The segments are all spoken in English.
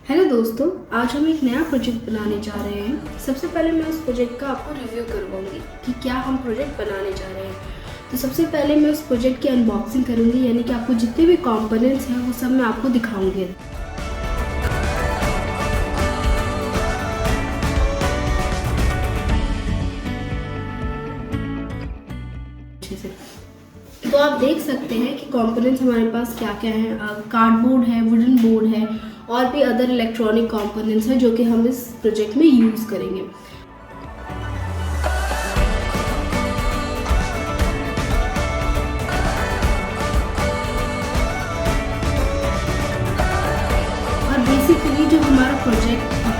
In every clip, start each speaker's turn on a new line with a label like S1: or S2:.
S1: Hello दोस्तों, आज हम एक नया प्रोजेक्ट बनाने जा रहे हैं। सबसे पहले मैं उस प्रोजेक्ट का आपको रिव्यू करवाऊंगी कि क्या हम प्रोजेक्ट बनाने जा रहे हैं। तो सबसे पहले मैं उस प्रोजेक्ट की अनबॉक्सिंग करूंगी, यानी कि आपको जितने भी कंपोनेंट्स हैं वो सब मैं आपको दिखाऊंगी। अच्छे से तो आप देख सकते हैं कि कंपोनेंट्स हमारे पास क्या क्या हैं। कार्डबोर्ड है, वुडन बोर्ड है और भी अदर इलेक्ट्रॉनिक कंपोनेंट्स हैं जो कि हम इस प्रोजेक्ट में यूज़ करेंगे। और बेसिकली जो हमारा प्रोजेक्ट है,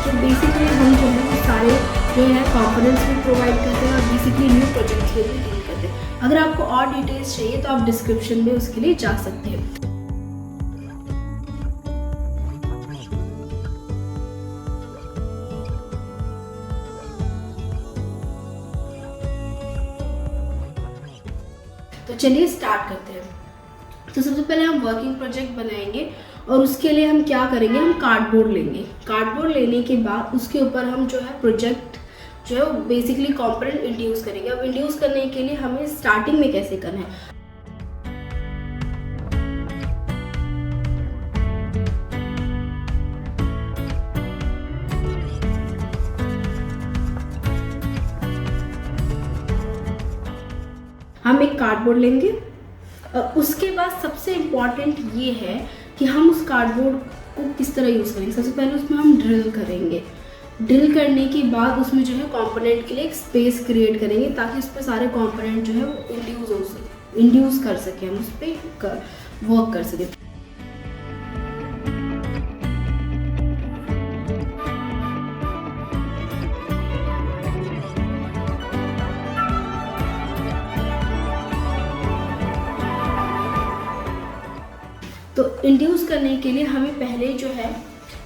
S1: जो बेसिकली हम जो है वो सारे जो है कंपोनेंट्स भी प्रोवाइड करते हैं और बेसिकली न्यू प्रोजेक्ट्स में भी डील करते हैं। अगर आपको और डिटेल्स चाहिए तो आप डिस्क्रिप्शन में उसके लिए जा सकते हैं। तो चलिए स्टार्ट करते हैं। तो सबसे पहले हम वर्किंग प्रोजेक्ट बनाएंगे और उसके लिए हम क्या करेंगे, हम कार्डबोर्ड लेंगे। कार्डबोर्ड लेने के बाद उसके ऊपर हम जो है प्रोजेक्ट जो है वो बेसिकली कंपोनेंट इंट्रोड्यूस करेंगे। अब इंट्रोड्यूस करने के लिए हमें स्टार्टिंग में कैसे करना है, हम एक कार्डबोर्ड लेंगे और उसके बाद सबसे इम्पॉर्टेंट ये है कि हम उस कार्डबोर्ड को किस तरह यूज़ करेंगे। सबसे पहले उसमें हम ड्रिल करेंगे। ड्रिल करने के बाद उसमें जो है कंपोनेंट के लिए एक स्पेस क्रिएट करेंगे ताकि उस पर सारे कंपोनेंट जो है वो इंड्यूस कर सकें, हम उस पर वर्क कर सकें। तो इंड्यूस करने के लिए हमें पहले जो है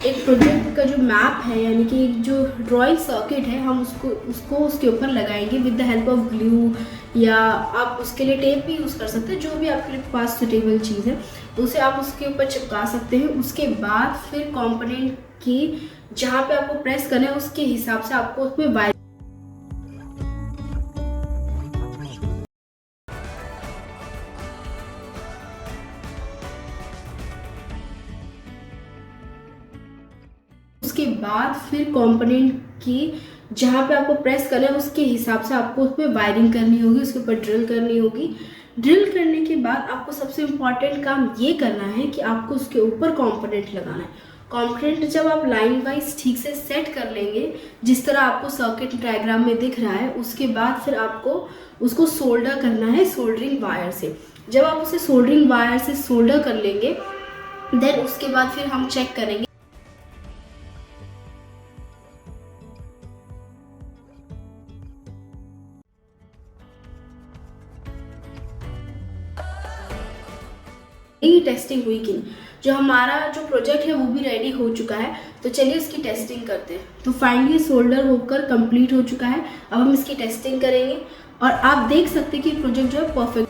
S1: एक प्रोजेक्ट का जो मैप है, यानी कि एक जो ड्राइंग सर्किट है, हम उसको उसके ऊपर लगाएंगे with the help of glue, या आप उसके लिए टेप भी यूज़ कर सकते हैं। जो भी आपके पास सुटेबल चीज़ है उसे आप उसके ऊपर चिपका सकते हैं। उसके बाद फिर कंपोनेंट की जहाँ पे आपको प्रेस करना है उसके हिसाब से आपको उसमें वायर उसके बाद फिर कंपोनेंट की जहाँ पे आपको प्रेस करना है उसके हिसाब से आपको उस पर वायरिंग करनी होगी, उसके ऊपर ड्रिल करनी होगी। ड्रिल करने के बाद आपको सबसे इम्पॉर्टेंट काम ये करना है कि आपको उसके ऊपर कंपोनेंट लगाना है। कंपोनेंट जब आप लाइन वाइज ठीक से सेट कर लेंगे, जिस तरह आपको सर्किट डायग्राम में दिख रहा है, उसके बाद फिर आपको उसको सोल्डर करना है सोल्डरिंग वायर से। जब आप उसे सोल्डरिंग वायर से सोल्डर कर लेंगे देन उसके बाद फिर हम चेक करेंगे टेस्टिंग हुई कि नहीं। जो हमारा जो प्रोजेक्ट है वो भी रेडी हो चुका है, तो चलिए इसकी टेस्टिंग करते हैं। तो फाइनली सोल्डर होकर कंप्लीट हो चुका है। अब हम इसकी टेस्टिंग करेंगे और आप देख सकते हैं कि प्रोजेक्ट जो है परफेक्ट।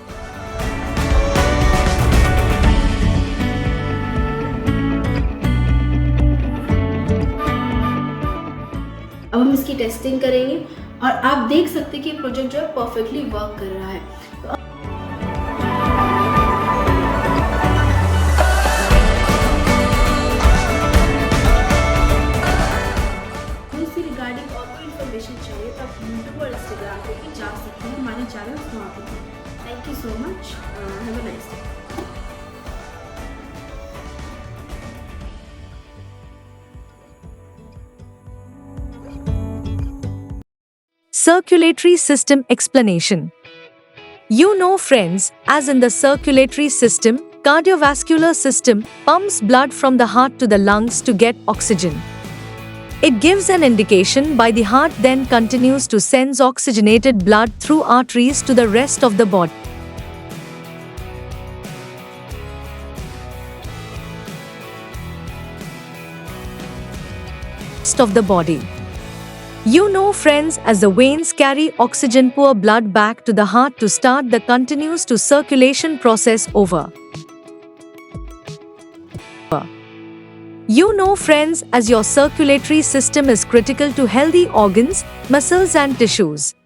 S1: अब हम इसकी टेस्टिंग करेंगे और आप देख सकते हैं कि प्रोजेक्ट जो है परफेक्टली वर्क कर रहा है। चाहिए तो आप यूट्यूब और इंस्टाग्राम पे भी जा सकते हैं, हमारे चैनल वहाँ पे। Thank you so much, have a nice day.
S2: Circulatory system explanation. You know, friends, as in the circulatory system, cardiovascular system pumps blood from the heart to the lungs to get oxygen. It gives an indication by the heart, then continues to send oxygenated blood through arteries to the rest of the body. You know, friends, as the veins carry oxygen poor blood back to the heart to start the continuous to circulation process over. You know, friends, as your circulatory system is critical to healthy organs, muscles, and tissues.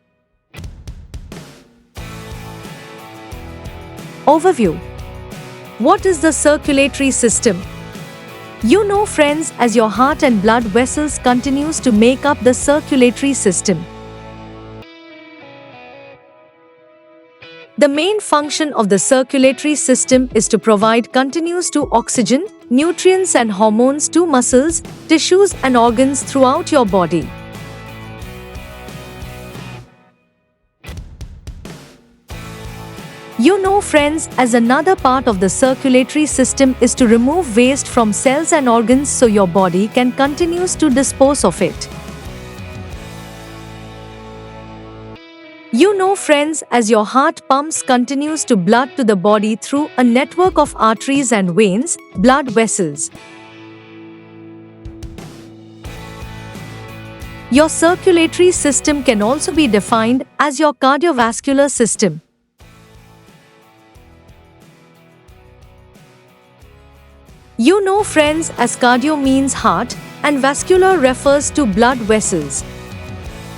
S2: Overview. What is the circulatory system? You know, friends, as your heart and blood vessels continues to make up the circulatory system. The main function of the circulatory system is to provide continuous to oxygen, nutrients and hormones to muscles, tissues and organs throughout your body. You know, friends, as another part of the circulatory system is to remove waste from cells and organs so your body can continue to dispose of it. You know, friends, as your heart pumps continues to blood to the body through a network of arteries and veins, blood vessels. Your circulatory system can also be defined as your cardiovascular system. You know, friends, as cardio means heart and vascular refers to blood vessels.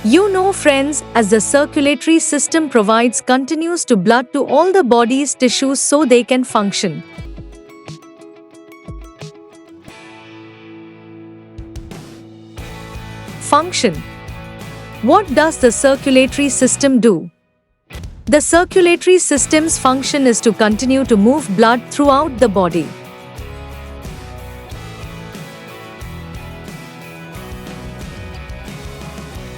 S2: You know, friends, as the circulatory system provides continuous to blood to all the body's tissues so they can function. Function. What does the circulatory system do? The circulatory system's function is to continue to move blood throughout the body.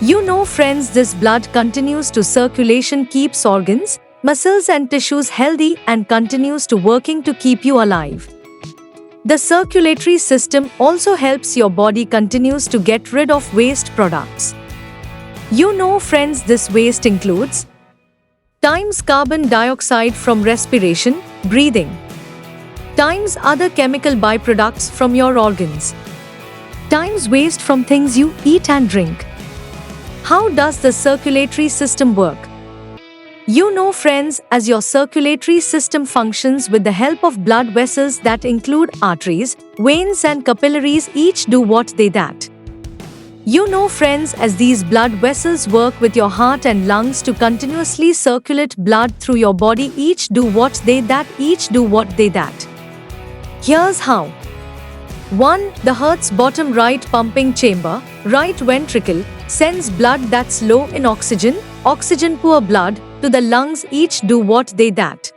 S2: You know, friends, this blood continues to circulation keeps organs, muscles and tissues healthy and continues to working to keep you alive. The circulatory system also helps your body continues to get rid of waste products. You know, friends, this waste includes times carbon dioxide from respiration, breathing, times other chemical byproducts from your organs, times waste from things you eat and drink. How does the circulatory system work? You know, friends, as your circulatory system functions with the help of blood vessels that include arteries, veins and capillaries each do what they that. You know, friends, as these blood vessels work with your heart and lungs to continuously circulate blood through your body each do what they that each do what they that. Here's how. 1. The heart's bottom right pumping chamber, right ventricle, sends blood that's low in oxygen, oxygen-poor blood, to the lungs each do what they that.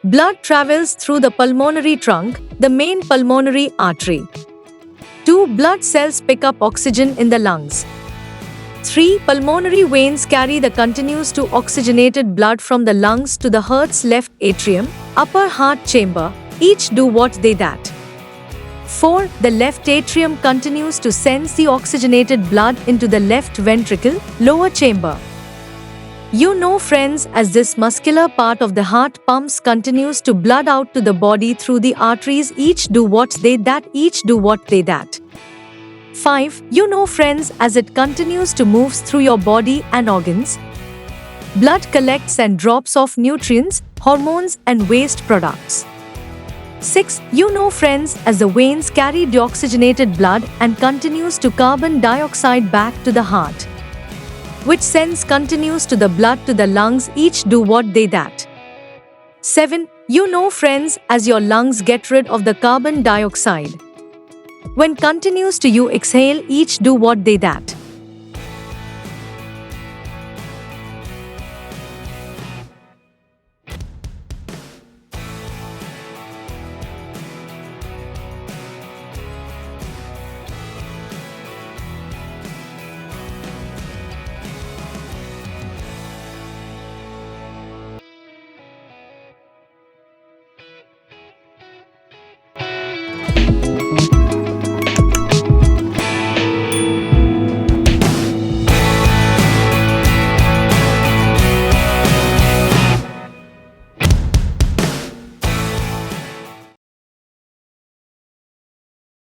S2: Blood travels through the pulmonary trunk, the main pulmonary artery. 2. Blood cells pick up oxygen in the lungs. 3. Pulmonary veins carry the continuous to oxygenated blood from the lungs to the heart's left atrium, upper heart chamber, each do what they that. 4. The left atrium continues to send the oxygenated blood into the left ventricle, lower chamber. You know, friends, as this muscular part of the heart pumps continues to blood out to the body through the arteries each do what they that each do what they that. 5. You know, friends, as it continues to move through your body and organs, blood collects and drops off nutrients, hormones and waste products. 6. You know, friends, as the veins carry deoxygenated blood and continues to carbon dioxide back to the heart, which sends continues to the blood to the lungs each do what they that. 7. You know, friends, as your lungs get rid of the carbon dioxide, when continues to you exhale each do what they that.